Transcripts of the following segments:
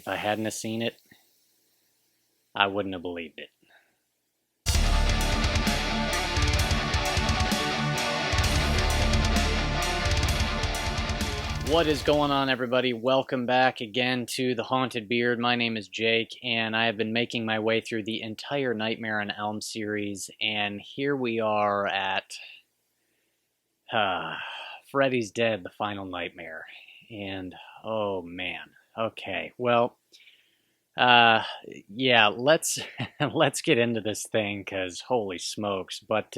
If I hadn't have seen it, I wouldn't have believed it. What is going on, everybody? Welcome back again to The Haunted Beard. My name is Jake, and I have been making my way through the entire Nightmare on Elm series, and here we are at Freddy's Dead, the final nightmare. And, oh man. Okay, well, yeah, let's get into this thing, because holy smokes. But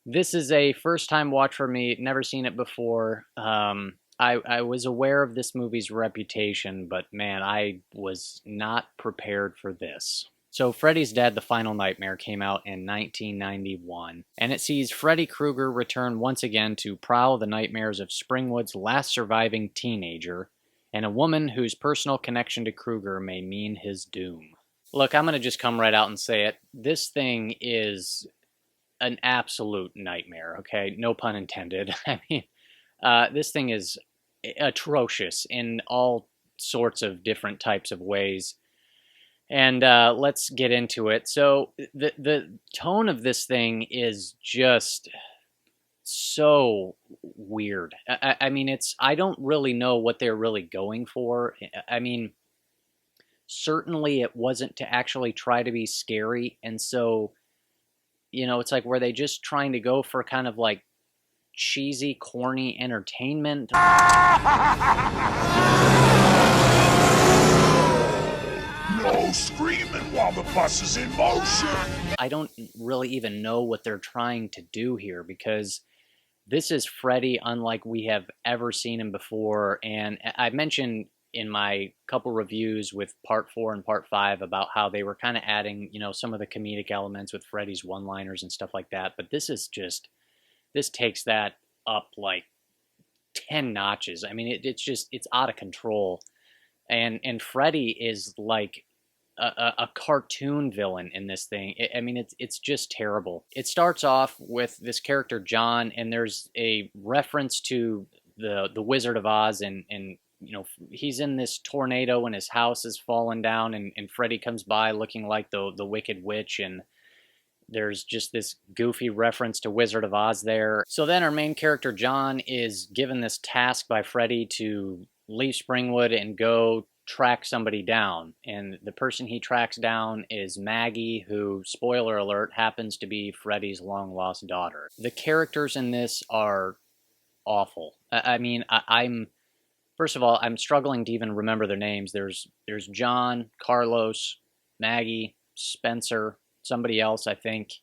this is a first-time watch for me, never seen it before. I was aware of this movie's reputation, but man, I was not prepared for this. So Freddy's Dead, the Final Nightmare came out in 1991, and it sees Freddy Krueger return once again to prowl the nightmares of Springwood's last surviving teenager, and a woman whose personal connection to Krueger may mean his doom. Look, I'm going to just come right out and say it. This thing is an absolute nightmare, okay? No pun intended. I mean, this thing is atrocious in all sorts of different types of ways. And let's get into it. So the tone of this thing is just so weird. I mean, I don't really know what they're really going for. I mean, certainly it wasn't to actually try to be scary. And so, you know, it's like, were they just trying to go for kind of like cheesy, corny entertainment? No screaming while the bus is in motion! I don't really even know what they're trying to do here, because this is Freddy unlike we have ever seen him before. And I mentioned in my couple reviews with part 4 and part 5 about how they were kind of adding, you know, some of the comedic elements with Freddy's one-liners and stuff like that. But this is just, this takes that up like 10 notches. I mean, it's out of control. And Freddy is like a cartoon villain in this thing. I mean, it's just terrible. It starts off with this character John, and there's a reference to the Wizard of Oz, and you know, he's in this tornado and his house is fallen down, and Freddy comes by looking like the Wicked Witch, and there's just this goofy reference to Wizard of Oz there. So then our main character John is given this task by Freddy to leave Springwood and go track somebody down, and the person he tracks down is Maggie, who, spoiler alert, happens to be Freddy's long-lost daughter. The characters in this are awful. I mean, I'm first of all, I'm struggling to even remember their names. There's John, Carlos, Maggie, Spencer, somebody else, I think,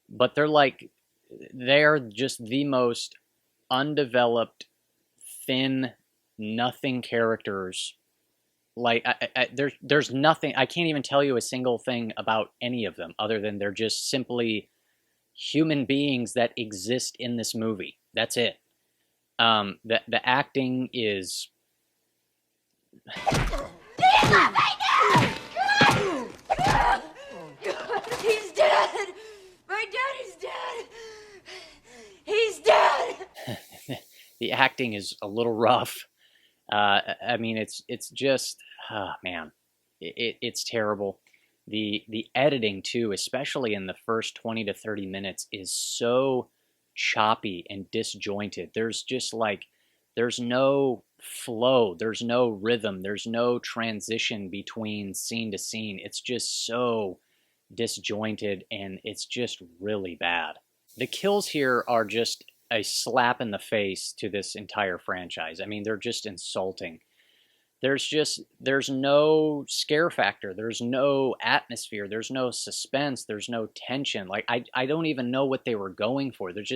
but they're just the most undeveloped, thin, nothing characters. Like, there's nothing, I can't even tell you a single thing about any of them other than they're just simply human beings that exist in this movie. That's it. The acting is... He's dead! My daddy's dead! He's dead! The acting is a little rough. I mean, it's just, man, it's terrible. The editing too, especially in the first 20 to 30 minutes, is so choppy and disjointed. There's just like, there's no flow, there's no rhythm, there's no transition between scene to scene. It's just so disjointed, and it's just really bad. The kills here are just a slap in the face to this entire franchise. I mean, they're just insulting. There's no scare factor. There's no atmosphere. There's no suspense. There's no tension. Like, I don't even know what they were going for. There's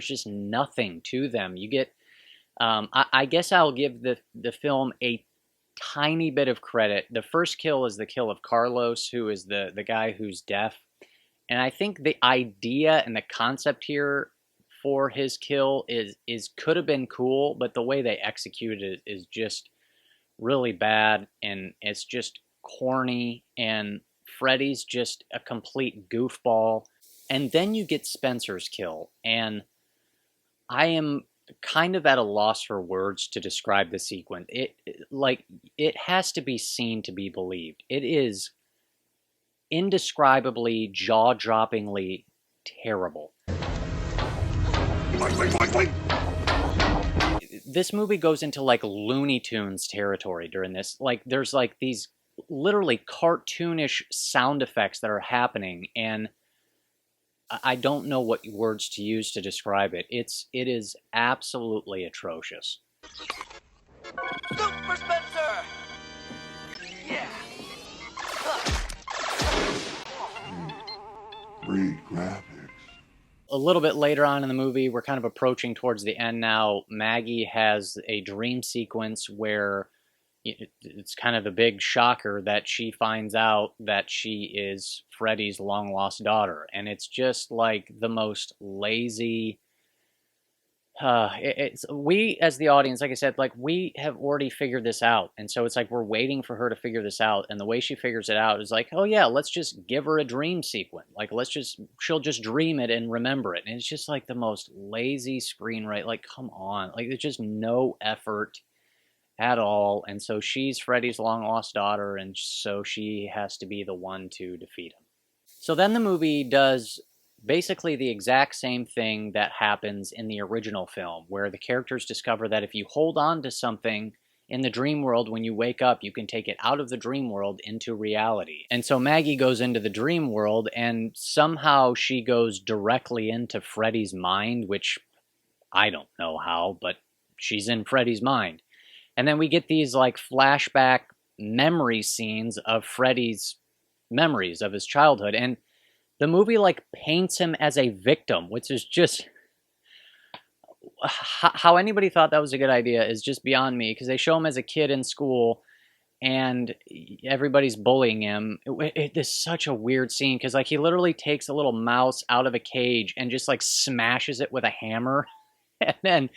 just nothing to them. You get, I guess I'll give the film a tiny bit of credit. The first kill is the kill of Carlos, who is the guy who's deaf. And I think the idea and the concept here for his kill could have been cool, but the way they executed it is just really bad, and it's just corny, and Freddy's just a complete goofball. And then you get Spencer's kill, and I am kind of at a loss for words to describe the sequence. It has to be seen to be believed. It is indescribably, jaw-droppingly terrible. This movie goes into like Looney Tunes territory during this. Like there's like these literally cartoonish sound effects that are happening, and I don't know what words to use to describe it. It is absolutely atrocious. Super Spencer! Yeah! Great graphics. A little bit later on in the movie, we're kind of approaching towards the end now. Maggie has a dream sequence where it's kind of the big shocker that she finds out that she is Freddy's long-lost daughter. And it's just like the most lazy... we, as the audience, like I said, like we have already figured this out. And so it's like we're waiting for her to figure this out. And the way she figures it out is like, oh yeah, let's just give her a dream sequence. Like, she'll just dream it and remember it. And it's just like the most lazy screenwriting. Like, come on. Like, there's just no effort at all. And so she's Freddy's long-lost daughter, and so she has to be the one to defeat him. So then the movie does basically the exact same thing that happens in the original film, where the characters discover that if you hold on to something in the dream world, when you wake up, you can take it out of the dream world into reality. And so Maggie goes into the dream world, and somehow she goes directly into Freddy's mind, which I don't know how, but she's in Freddy's mind. And then we get these like flashback memory scenes of Freddy's memories of his childhood, and the movie like paints him as a victim, which is just how anybody thought that was a good idea is just beyond me, because they show him as a kid in school and everybody's bullying him. It is such a weird scene, because like he literally takes a little mouse out of a cage and just like smashes it with a hammer. And then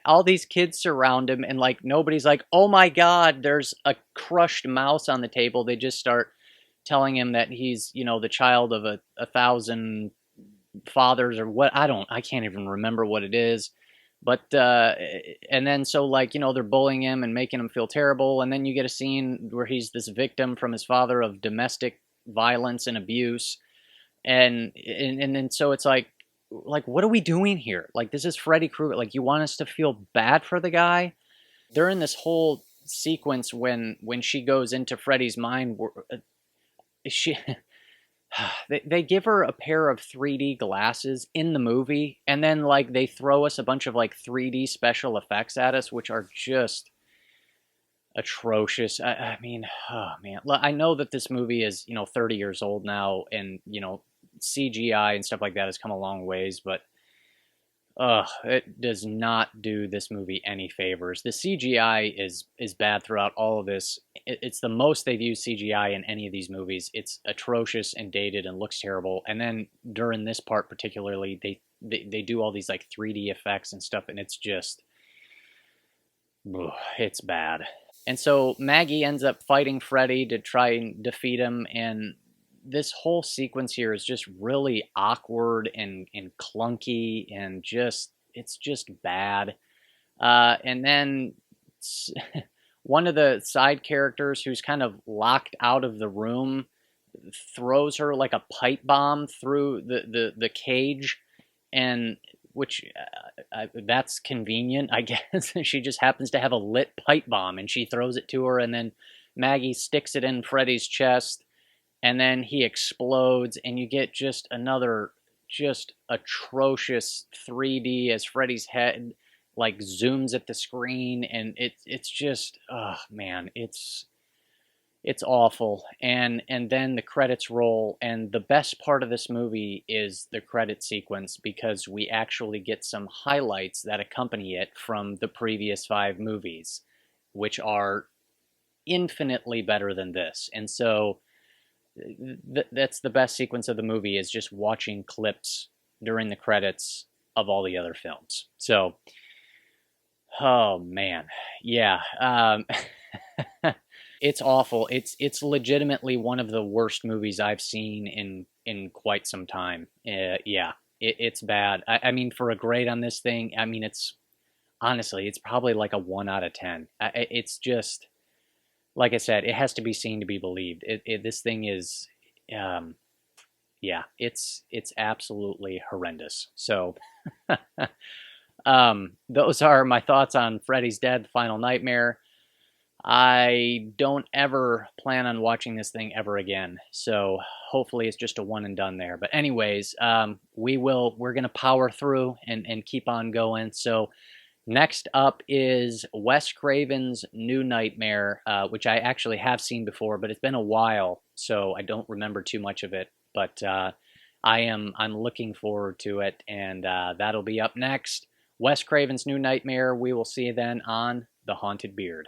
all these kids surround him, and like nobody's like, oh my god, there's a crushed mouse on the table. They just start telling him that he's, you know, the child of a thousand fathers, or what. I can't even remember what it is. But, and then so like, you know, they're bullying him and making him feel terrible. And then you get a scene where he's this victim from his father of domestic violence and abuse. And then so it's like, what are we doing here? Like, this is Freddy Krueger. Like, you want us to feel bad for the guy? They're in this whole sequence when she goes into Freddy's mind, they give her a pair of 3D glasses in the movie, and then like they throw us a bunch of like 3D special effects at us, which are just atrocious. I mean, oh man, I know that this movie is, you know, 30 years old now, and you know, CGI and stuff like that has come a long ways, but it does not do this movie any favors. The CGI is bad throughout all of this. It's the most they've used CGI in any of these movies. It's atrocious and dated and looks terrible. And then during this part particularly, they do all these like 3D effects and stuff, and it's just, it's bad. And so Maggie ends up fighting Freddy to try and defeat him, and this whole sequence here is just really awkward and clunky, and just, it's just bad. And then one of the side characters, who's kind of locked out of the room, throws her like a pipe bomb through the cage, and which that's convenient, I guess. She just happens to have a lit pipe bomb, and she throws it to her, and then Maggie sticks it in Freddy's chest, and then he explodes, and you get just another just atrocious 3D as Freddy's head like zooms at the screen, and it's just, oh man, it's awful. And then the credits roll, and the best part of this movie is the credit sequence, because we actually get some highlights that accompany it from the previous 5 movies, which are infinitely better than this. And so that's the best sequence of the movie, is just watching clips during the credits of all the other films. So, oh man, yeah, it's awful. It's legitimately one of the worst movies I've seen in quite some time. Yeah, it's bad. I mean, for a grade on this thing, I mean, it's honestly, it's probably like a 1 out of 10. It's just, like I said, it has to be seen to be believed. This thing is, um, yeah, it's absolutely horrendous. So, those are my thoughts on Freddy's Dead: The Final Nightmare. I don't ever plan on watching this thing ever again. So hopefully it's just a one and done there. But anyways, we're gonna power through and keep on going. So next up is Wes Craven's New Nightmare, which I actually have seen before, but it's been a while, so I don't remember too much of it. But I'm looking forward to it, and that'll be up next. Wes Craven's New Nightmare. We will see you then on The Haunted Beard.